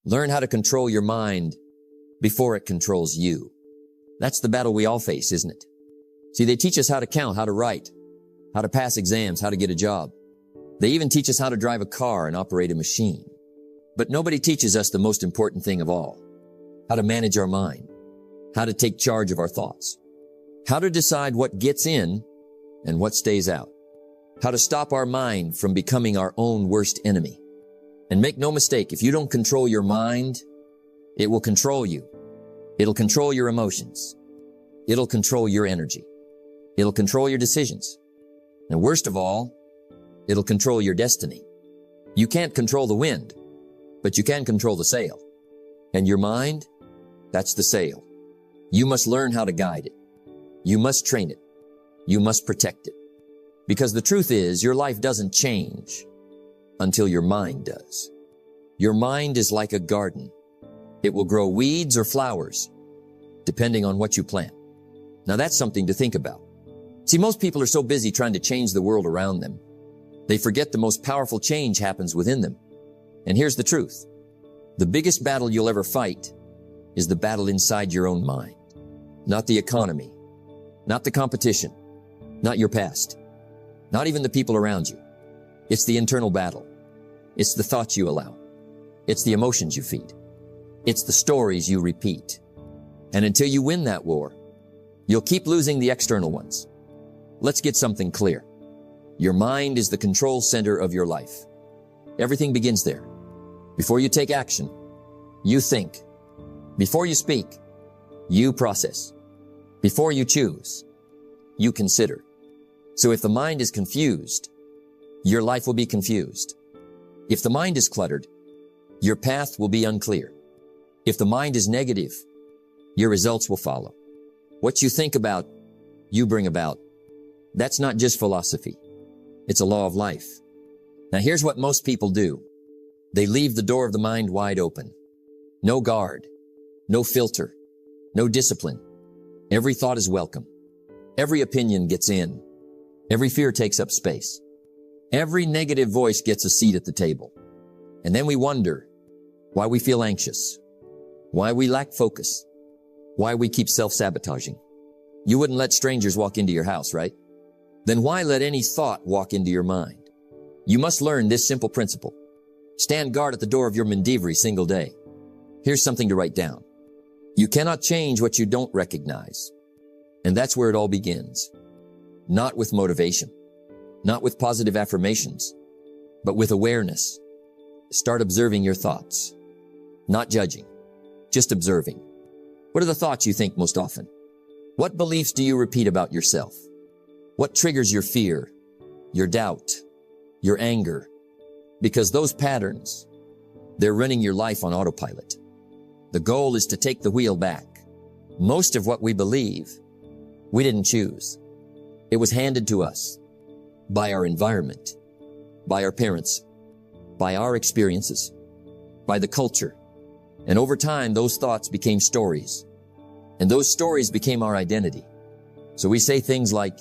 Learn how to control your mind before it controls you. That's the battle we all face, isn't it? See, they teach us how to count, how to write, how to pass exams, how to get a job. They even teach us how to drive a car and operate a machine. But nobody teaches us the most important thing of all, how to manage our mind, how to take charge of our thoughts, how to decide what gets in and what stays out, how to stop our mind from becoming our own worst enemy. And make no mistake, if you don't control your mind, it will control you. It'll control your emotions. It'll control your energy. It'll control your decisions. And worst of all, it'll control your destiny. You can't control the wind, but you can control the sail. And your mind, that's the sail. You must learn how to guide it. You must train it. You must protect it. Because the truth is, your life doesn't change until your mind does. Your mind is like a garden. It will grow weeds or flowers, depending on what you plant. Now that's something to think about. See, most people are so busy trying to change the world around them, they forget the most powerful change happens within them. And here's the truth. The biggest battle you'll ever fight is the battle inside your own mind. Not the economy, not the competition, not your past, not even the people around you. It's the internal battle. It's the thoughts you allow. It's the emotions you feed. It's the stories you repeat. And until you win that war, you'll keep losing the external ones. Let's get something clear. Your mind is the control center of your life. Everything begins there. Before you take action, you think. Before you speak, you process. Before you choose, you consider. So if the mind is confused, your life will be confused. If the mind is cluttered, your path will be unclear. If the mind is negative, your results will follow. What you think about, you bring about. That's not just philosophy. It's a law of life. Now here's what most people do. They leave the door of the mind wide open. No guard, no filter, no discipline. Every thought is welcome. Every opinion gets in. Every fear takes up space. Every negative voice gets a seat at the table. And then we wonder why we feel anxious, why we lack focus, why we keep self-sabotaging. You wouldn't let strangers walk into your house, right? Then why let any thought walk into your mind? You must learn this simple principle. Stand guard at the door of your mind every single day. Here's something to write down. You cannot change what you don't recognize. And that's where it all begins. Not with motivation, not with positive affirmations, but with awareness. Start observing your thoughts, not judging, just observing. What are the thoughts you think most often? What beliefs do you repeat about yourself? What triggers your fear, your doubt, your anger? Because those patterns, they're running your life on autopilot. The goal is to take the wheel back. Most of what we believe, we didn't choose. It was handed to us by our environment, by our parents, by our experiences, by the culture. And over time, those thoughts became stories. And those stories became our identity. So we say things like,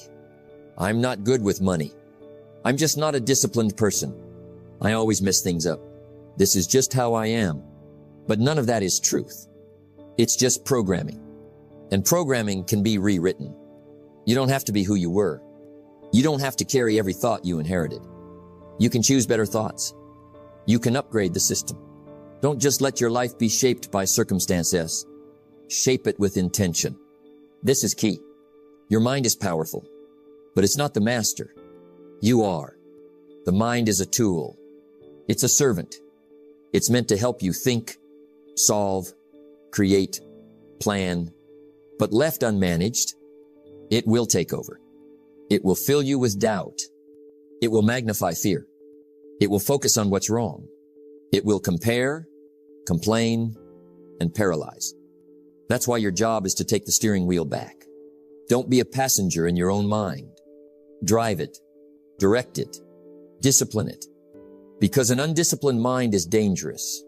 I'm not good with money. I'm just not a disciplined person. I always mess things up. This is just how I am. But none of that is truth. It's just programming. And programming can be rewritten. You don't have to be who you were. You don't have to carry every thought you inherited. You can choose better thoughts. You can upgrade the system. Don't just let your life be shaped by circumstances. Shape it with intention. This is key. Your mind is powerful, but it's not the master. You are. The mind is a tool. It's a servant. It's meant to help you think, solve, create, plan. But left unmanaged, it will take over. It will fill you with doubt. It will magnify fear. It will focus on what's wrong. It will compare, complain, and paralyze. That's why your job is to take the steering wheel back. Don't be a passenger in your own mind. Drive it, direct it, discipline it. Because an undisciplined mind is dangerous.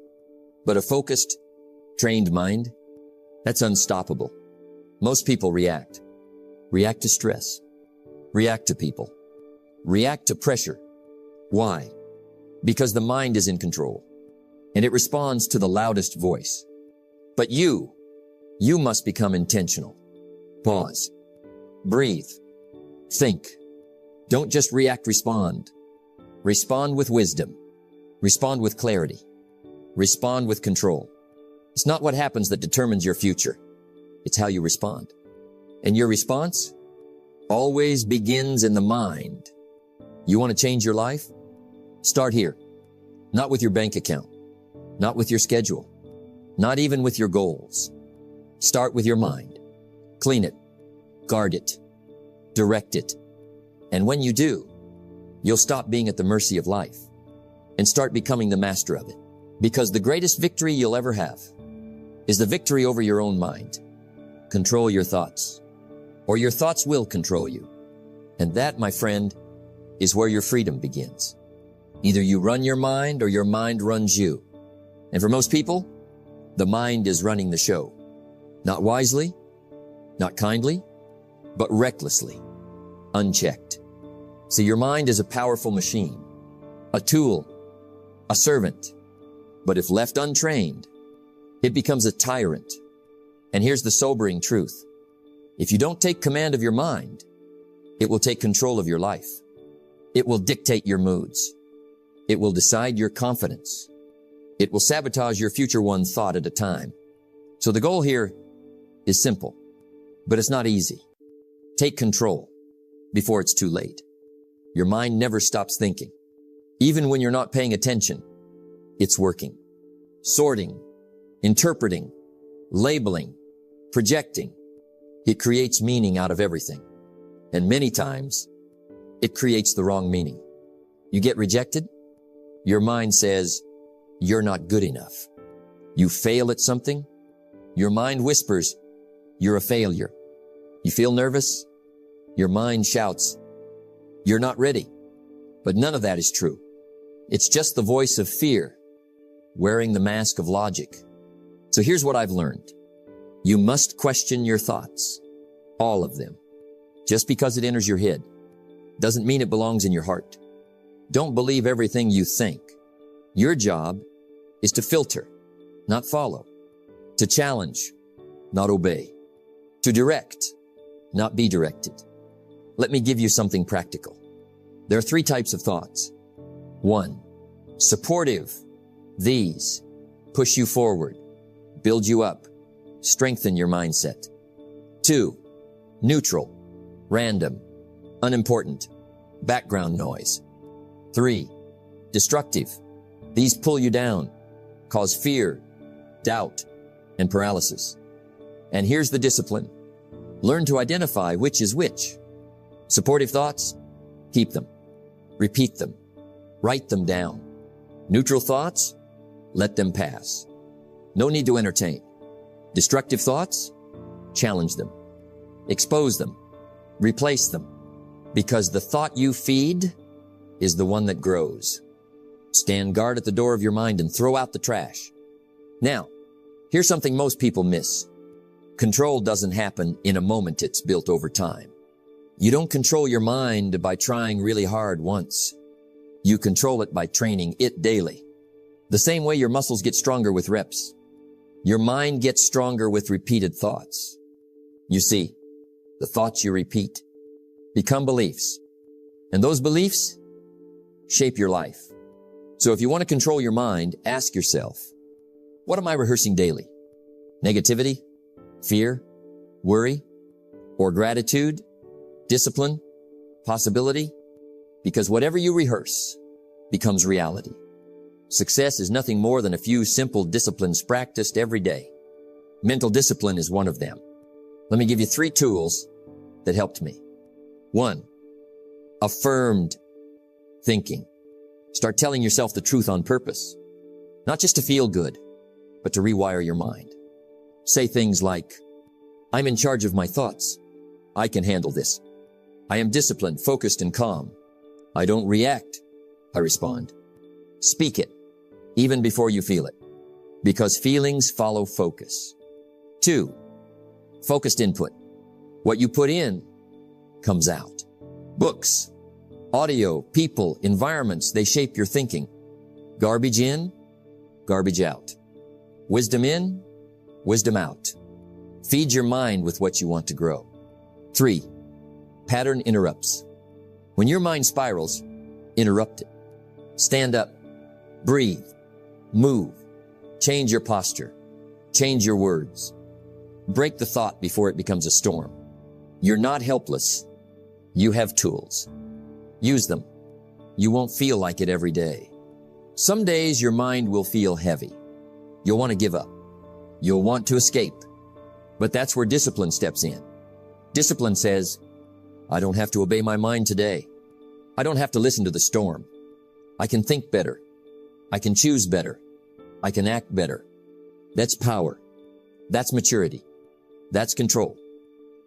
But a focused, trained mind, that's unstoppable. Most people react. React to stress. React to people. React to pressure. Why? Because the mind is in control. and it responds to the loudest voice. But you must become intentional. Pause. Breathe. Think. Don't just react, respond. Respond with wisdom. Respond with clarity. Respond with control. It's not what happens that determines your future. It's how you respond. And your response always begins in the mind. You want to change your life? Start here. Not with your bank account. Not with your schedule. Not even with your goals. Start with your mind. Clean it. Guard it. Direct it. And when you do, you'll stop being at the mercy of life and start becoming the master of it. Because the greatest victory you'll ever have is the victory over your own mind. Control your thoughts, or your thoughts will control you. And that, my friend, is where your freedom begins. Either you run your mind or your mind runs you. And for most people, the mind is running the show. Not wisely, not kindly, but recklessly, unchecked. See, your mind is a powerful machine, a tool, a servant. But if left untrained, it becomes a tyrant. And here's the sobering truth. If you don't take command of your mind, it will take control of your life. It will dictate your moods. It will decide your confidence. It will sabotage your future one thought at a time. So the goal here is simple, but it's not easy. Take control before it's too late. Your mind never stops thinking. Even when you're not paying attention, it's working. Sorting, interpreting, labeling, projecting. It creates meaning out of everything. And many times, it creates the wrong meaning. You get rejected? Your mind says, you're not good enough. You fail at something? Your mind whispers, you're a failure. You feel nervous? Your mind shouts, you're not ready. But none of that is true. It's just the voice of fear wearing the mask of logic. So here's what I've learned. You must question your thoughts, all of them. Just because it enters your head doesn't mean it belongs in your heart. Don't believe everything you think. Your job is to filter, not follow, to challenge, not obey, to direct, not be directed. Let me give you something practical. There are 3 types of thoughts. 1, supportive. These push you forward, build you up, strengthen your mindset. 2, neutral, random, unimportant, background noise. 3, destructive. These pull you down, cause fear, doubt, and paralysis. And here's the discipline. Learn to identify which is which. Supportive thoughts, keep them, repeat them, write them down. Neutral thoughts, let them pass. No need to entertain. Destructive thoughts, challenge them, expose them, replace them, because the thought you feed is the one that grows. Stand guard at the door of your mind and throw out the trash. Now, here's something most people miss. Control doesn't happen in a moment. It's built over time. You don't control your mind by trying really hard once. You control it by training it daily. The same way your muscles get stronger with reps, your mind gets stronger with repeated thoughts. You see, the thoughts you repeat become beliefs, and those beliefs shape your life. So if you want to control your mind, ask yourself, what am I rehearsing daily? Negativity, fear, worry, or gratitude, discipline, possibility? Because whatever you rehearse becomes reality. Success is nothing more than a few simple disciplines practiced every day. Mental discipline is one of them. Let me give you 3 tools that helped me. 1, affirmed thinking. Start telling yourself the truth on purpose, not just to feel good, but to rewire your mind. Say things like, I'm in charge of my thoughts. I can handle this. I am disciplined, focused, and calm. I don't react. I respond. Speak it, even before you feel it, because feelings follow focus. 2, focused input. What you put in comes out. Books, audio, people, environments, they shape your thinking. Garbage in, garbage out. Wisdom in, wisdom out. Feed your mind with what you want to grow. 3. Pattern interrupts. When your mind spirals, interrupt it. Stand up, breathe, move, change your posture, change your words. Break the thought before it becomes a storm. You're not helpless. You have tools. Use them. You won't feel like it every day. Some days your mind will feel heavy. You'll want to give up. You'll want to escape. But that's where discipline steps in. Discipline says, I don't have to obey my mind today. I don't have to listen to the storm. I can think better. I can choose better. I can act better. That's power. That's maturity. That's control.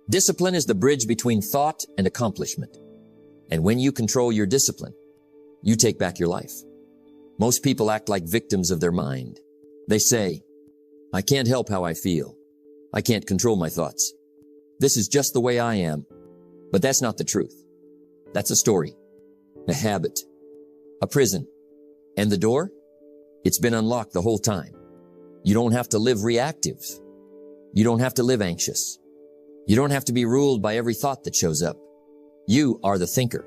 Discipline is the bridge between thought and accomplishment. And when you control your discipline, you take back your life. Most people act like victims of their mind. They say, I can't help how I feel. I can't control my thoughts. This is just the way I am. But that's not the truth. That's a story, a habit, a prison. And the door? It's been unlocked the whole time. You don't have to live reactive. You don't have to live anxious. You don't have to be ruled by every thought that shows up. You are the thinker.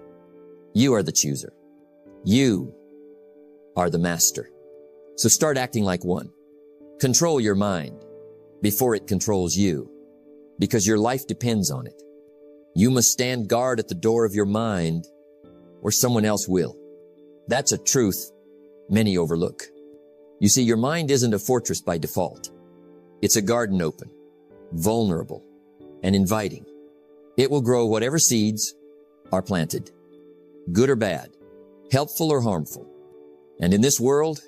You are the chooser. You are the master. So start acting like one. Control your mind before it controls you, because your life depends on it. You must stand guard at the door of your mind, or someone else will. That's a truth many overlook. You see, your mind isn't a fortress by default. It's a garden open, vulnerable, and inviting. It will grow whatever seeds are planted, good or bad, helpful or harmful. And in this world,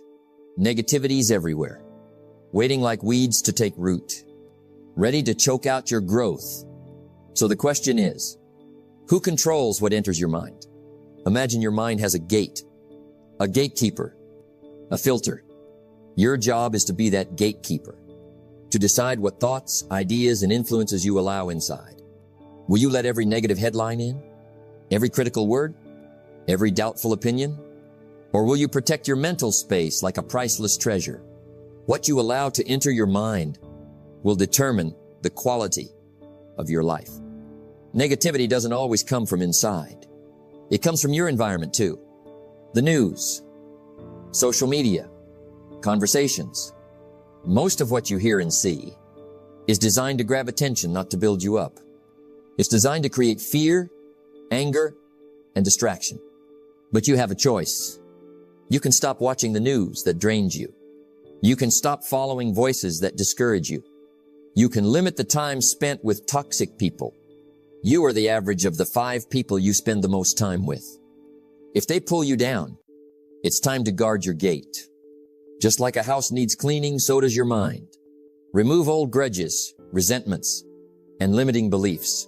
negativity's everywhere, waiting like weeds to take root, ready to choke out your growth. So the question is, who controls what enters your mind? Imagine your mind has a gate, a gatekeeper, a filter. Your job is to be that gatekeeper, to decide what thoughts, ideas, and influences you allow inside. Will you let every negative headline in? Every critical word? Every doubtful opinion? Or will you protect your mental space like a priceless treasure? What you allow to enter your mind will determine the quality of your life. Negativity doesn't always come from inside. It comes from your environment too. The news, social media, conversations. Most of what you hear and see is designed to grab attention, not to build you up. It's designed to create fear, anger, and distraction. But you have a choice. You can stop watching the news that drains you. You can stop following voices that discourage you. You can limit the time spent with toxic people. You are the average of the 5 people you spend the most time with. If they pull you down, it's time to guard your gate. Just like a house needs cleaning, so does your mind. Remove old grudges, resentments, and limiting beliefs.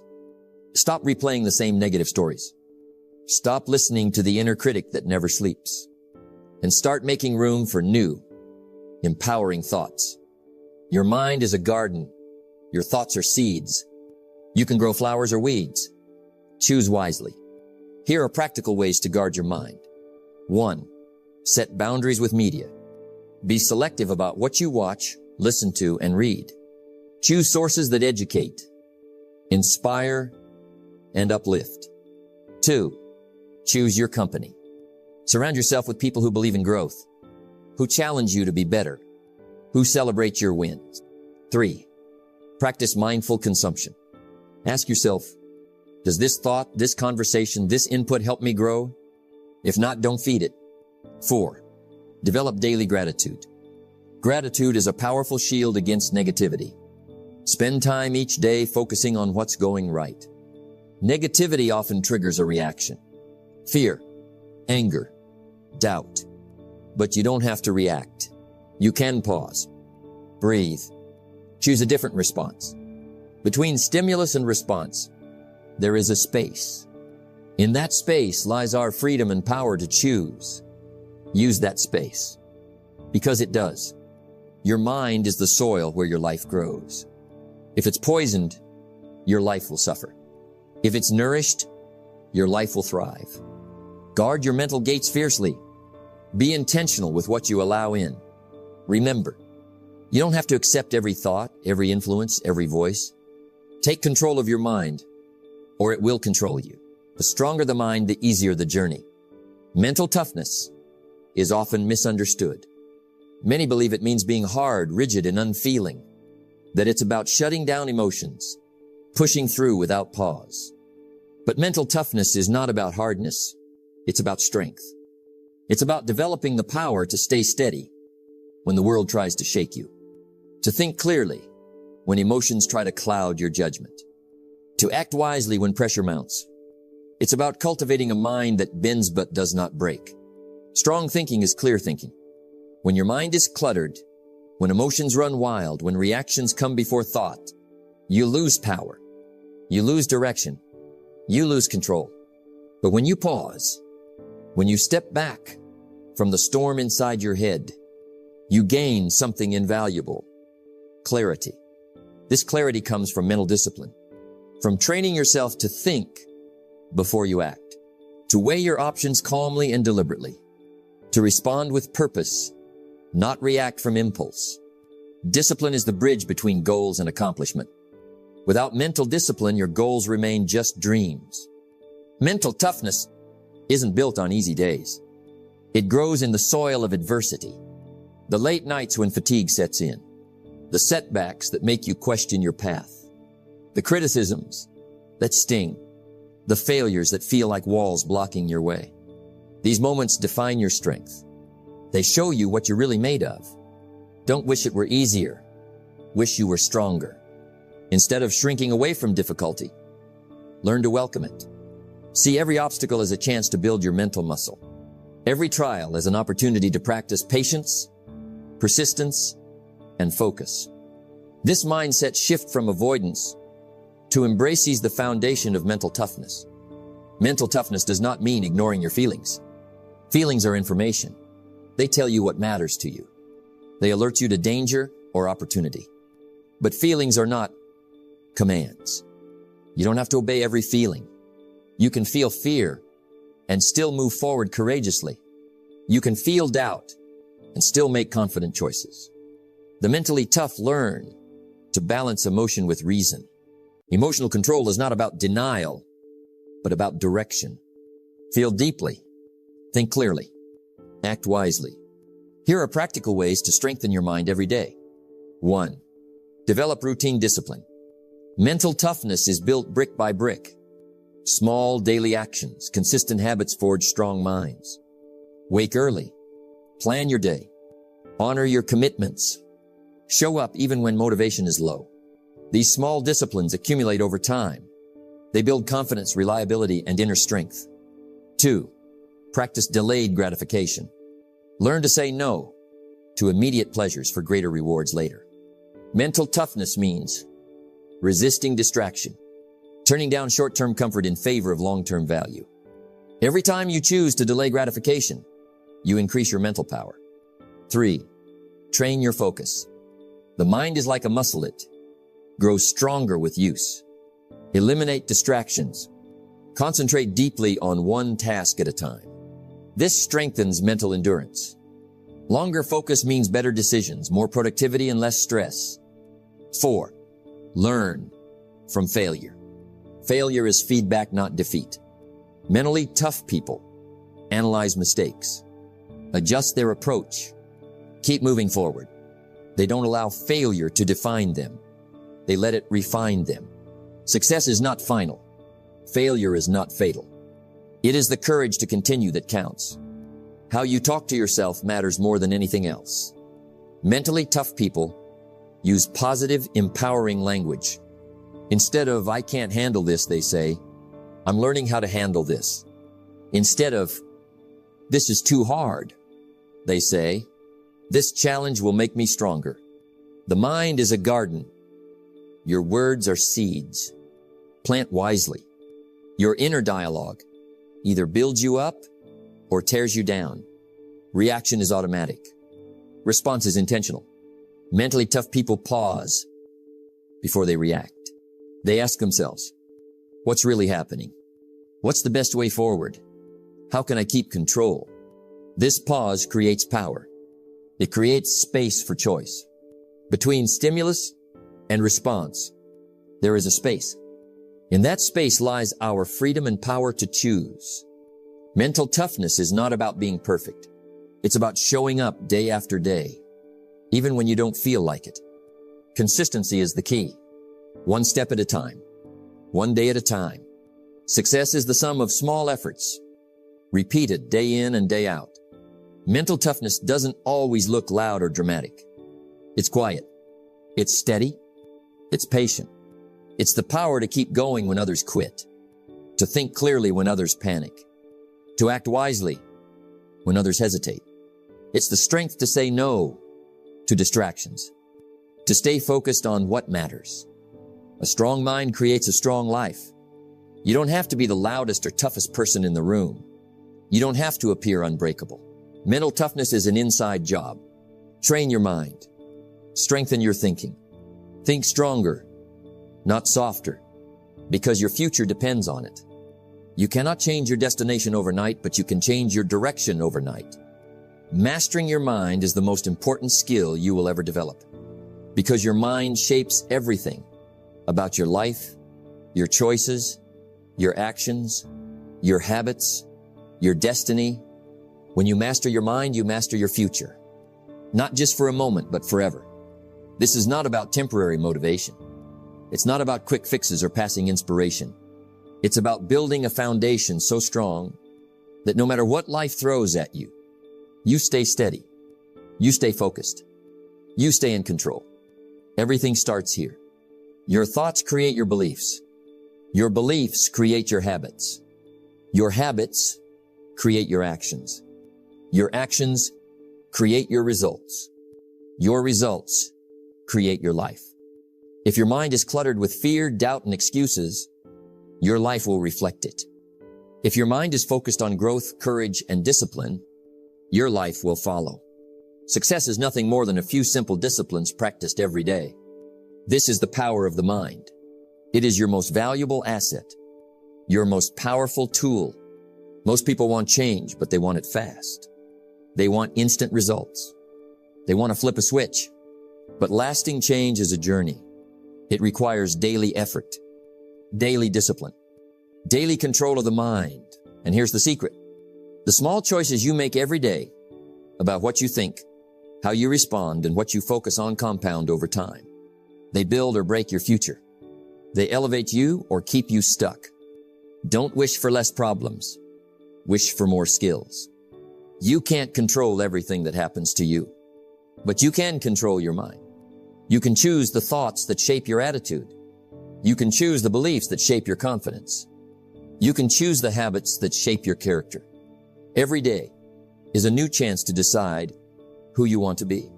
Stop replaying the same negative stories. Stop listening to the inner critic that never sleeps. And start making room for new, empowering thoughts. Your mind is a garden. Your thoughts are seeds. You can grow flowers or weeds. Choose wisely. Here are practical ways to guard your mind. 1. Set boundaries with media. Be selective about what you watch, listen to, and read. Choose sources that educate, inspire, and uplift. 2. Choose your company. Surround yourself with people who believe in growth, who challenge you to be better, who celebrate your wins. 3. Practice mindful consumption. Ask yourself, does this thought, this conversation, this input help me grow? If not, don't feed it. 4. Develop daily gratitude. Gratitude is a powerful shield against negativity. Spend time each day focusing on what's going right. Negativity often triggers a reaction. Fear, anger, doubt. But you don't have to react. You can pause, breathe, choose a different response. Between stimulus and response, there is a space. In that space lies our freedom and power to choose. Use that space, because it does. Your mind is the soil where your life grows. If it's poisoned, your life will suffer. If it's nourished, your life will thrive. Guard your mental gates fiercely. Be intentional with what you allow in. Remember, you don't have to accept every thought, every influence, every voice. Take control of your mind, or it will control you. The stronger the mind, the easier the journey. Mental toughness is often misunderstood. Many believe it means being hard, rigid, and unfeeling, that it's about shutting down emotions, pushing through without pause. But mental toughness is not about hardness. It's about strength. It's about developing the power to stay steady when the world tries to shake you, to think clearly when emotions try to cloud your judgment, to act wisely when pressure mounts. It's about cultivating a mind that bends but does not break. Strong thinking is clear thinking. When your mind is cluttered, when emotions run wild, when reactions come before thought, you lose power, you lose direction, you lose control. But when you pause, when you step back from the storm inside your head, you gain something invaluable: clarity. This clarity comes from mental discipline, from training yourself to think before you act, to weigh your options calmly and deliberately, to respond with purpose, not react from impulse. Discipline is the bridge between goals and accomplishment. Without mental discipline, your goals remain just dreams. Mental toughness isn't built on easy days. It grows in the soil of adversity, the late nights when fatigue sets in, the setbacks that make you question your path, the criticisms that sting, the failures that feel like walls blocking your way. These moments define your strength. They show you what you're really made of. Don't wish it were easier. Wish you were stronger. Instead of shrinking away from difficulty, learn to welcome it. See every obstacle as a chance to build your mental muscle. Every trial as an opportunity to practice patience, persistence, and focus. This mindset shift from avoidance to embrace is the foundation of mental toughness. Mental toughness does not mean ignoring your feelings. Feelings are information. They tell you what matters to you. They alert you to danger or opportunity. But feelings are not commands. You don't have to obey every feeling. You can feel fear and still move forward courageously. You can feel doubt and still make confident choices. The mentally tough learn to balance emotion with reason. Emotional control is not about denial, but about direction. Feel deeply. Think clearly. Act wisely. Here are practical ways to strengthen your mind every day. 1. Develop routine discipline. Mental toughness is built brick by brick. Small daily actions, consistent habits forge strong minds. Wake early. Plan your day. Honor your commitments. Show up even when motivation is low. These small disciplines accumulate over time. They build confidence, reliability, and inner strength. 2. Practice delayed gratification. Learn to say no to immediate pleasures for greater rewards later. Mental toughness means resisting distraction, turning down short-term comfort in favor of long-term value. Every time you choose to delay gratification, you increase your mental power. 3. Train your focus. The mind is like a muscle. It grows stronger with use. Eliminate distractions. Concentrate deeply on one task at a time. This strengthens mental endurance. Longer focus means better decisions, more productivity, and less stress. 4. Learn from failure. Failure is feedback, not defeat. Mentally tough people analyze mistakes, adjust their approach, keep moving forward. They don't allow failure to define them. They let it refine them. Success is not final. Failure is not fatal. It is the courage to continue that counts. How you talk to yourself matters more than anything else. Mentally tough people use positive, empowering language. Instead of, "I can't handle this," they say, "I'm learning how to handle this." Instead of, "This is too hard," they say, "This challenge will make me stronger." The mind is a garden. Your words are seeds. Plant wisely. Your inner dialogue either builds you up or tears you down. Reaction is automatic. Response is intentional. Mentally tough people pause before they react. They ask themselves, what's really happening? What's the best way forward? How can I keep control? This pause creates power. It creates space for choice. Between stimulus and response, there is a space. In that space lies our freedom and power to choose. Mental toughness is not about being perfect. It's about showing up day after day, even when you don't feel like it. Consistency is the key. One step at a time. One day at a time. Success is the sum of small efforts, repeated day in and day out. Mental toughness doesn't always look loud or dramatic. It's quiet. It's steady. It's patient. It's the power to keep going when others quit, to think clearly when others panic, to act wisely when others hesitate. It's the strength to say no to distractions, to stay focused on what matters. A strong mind creates a strong life. You don't have to be the loudest or toughest person in the room. You don't have to appear unbreakable. Mental toughness is an inside job. Train your mind. Strengthen your thinking. Think stronger, not softer, because your future depends on it. You cannot change your destination overnight, but you can change your direction overnight. Mastering your mind is the most important skill you will ever develop, because your mind shapes everything about your life, your choices, your actions, your habits, your destiny. When you master your mind, you master your future. Not just for a moment, but forever. This is not about temporary motivation. It's not about quick fixes or passing inspiration. It's about building a foundation so strong that no matter what life throws at you, you stay steady. You stay focused. You stay in control. Everything starts here. Your thoughts create your beliefs. Your beliefs create your habits. Your habits create your actions. Your actions create your results. Your results create your life. If your mind is cluttered with fear, doubt, and excuses, your life will reflect it. If your mind is focused on growth, courage, and discipline, your life will follow. Success is nothing more than a few simple disciplines practiced every day. This is the power of the mind. It is your most valuable asset, your most powerful tool. Most people want change, but they want it fast. They want instant results. They want to flip a switch. But lasting change is a journey. It requires daily effort, daily discipline, daily control of the mind. And here's the secret. The small choices you make every day about what you think, how you respond, and what you focus on compound over time. They build or break your future. They elevate you or keep you stuck. Don't wish for less problems. Wish for more skills. You can't control everything that happens to you, but you can control your mind. You can choose the thoughts that shape your attitude. You can choose the beliefs that shape your confidence. You can choose the habits that shape your character. Every day is a new chance to decide who you want to be.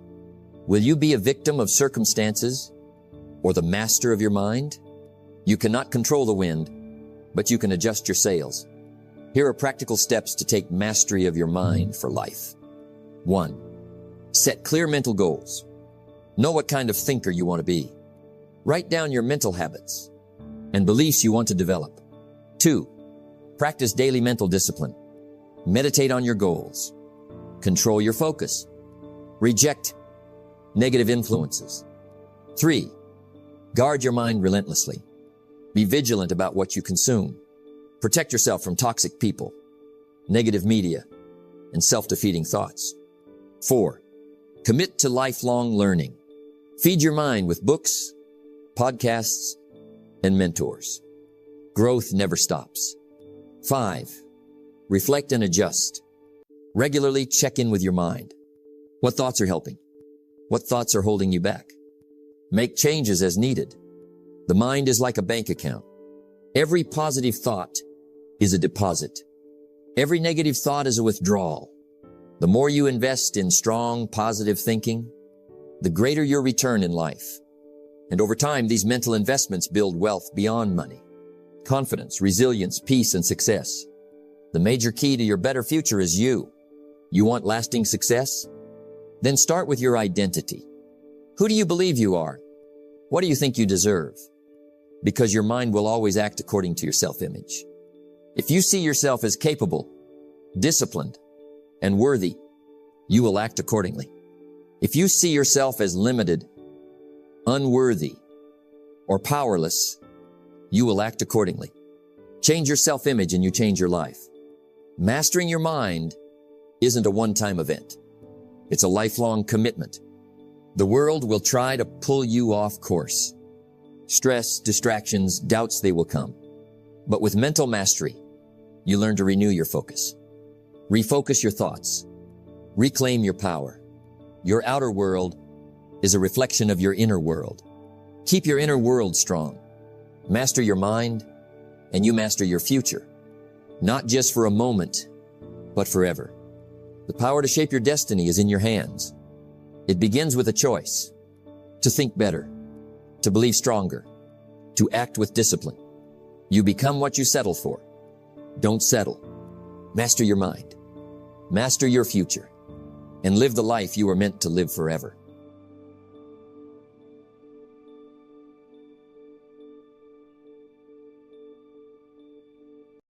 Will you be a victim of circumstances or the master of your mind? You cannot control the wind, but you can adjust your sails. Here are practical steps to take mastery of your mind for life. 1. Set clear mental goals. Know what kind of thinker you want to be. Write down your mental habits and beliefs you want to develop. 2. Practice daily mental discipline. Meditate on your goals. Control your focus. Reject negative influences. 3. Guard your mind relentlessly. Be vigilant about what you consume. Protect yourself from toxic people, negative media, and self-defeating thoughts. 4. Commit to lifelong learning. Feed your mind with books, podcasts, and mentors. Growth never stops. 5. Reflect and adjust. Regularly check in with your mind. What thoughts are helping? What thoughts are holding you back? Make changes as needed. The mind is like a bank account. Every positive thought is a deposit. Every negative thought is a withdrawal. The more you invest in strong, positive thinking, the greater your return in life. And over time, these mental investments build wealth beyond money, confidence, resilience, peace, and success. The major key to your better future is you. You want lasting success? Then start with your identity. Who do you believe you are? What do you think you deserve? Because your mind will always act according to your self-image. If you see yourself as capable, disciplined, and worthy, you will act accordingly. If you see yourself as limited, unworthy, or powerless, you will act accordingly. Change your self-image and you change your life. Mastering your mind isn't a one-time event. It's a lifelong commitment. The world will try to pull you off course. Stress, distractions, doubts, they will come. But with mental mastery, you learn to renew your focus. Refocus your thoughts. Reclaim your power. Your outer world is a reflection of your inner world. Keep your inner world strong. Master your mind, and you master your future. Not just for a moment, but forever. The power to shape your destiny is in your hands. It begins with a choice. To think better. To believe stronger. To act with discipline. You become what you settle for. Don't settle. Master your mind. Master your future. And live the life you were meant to live forever.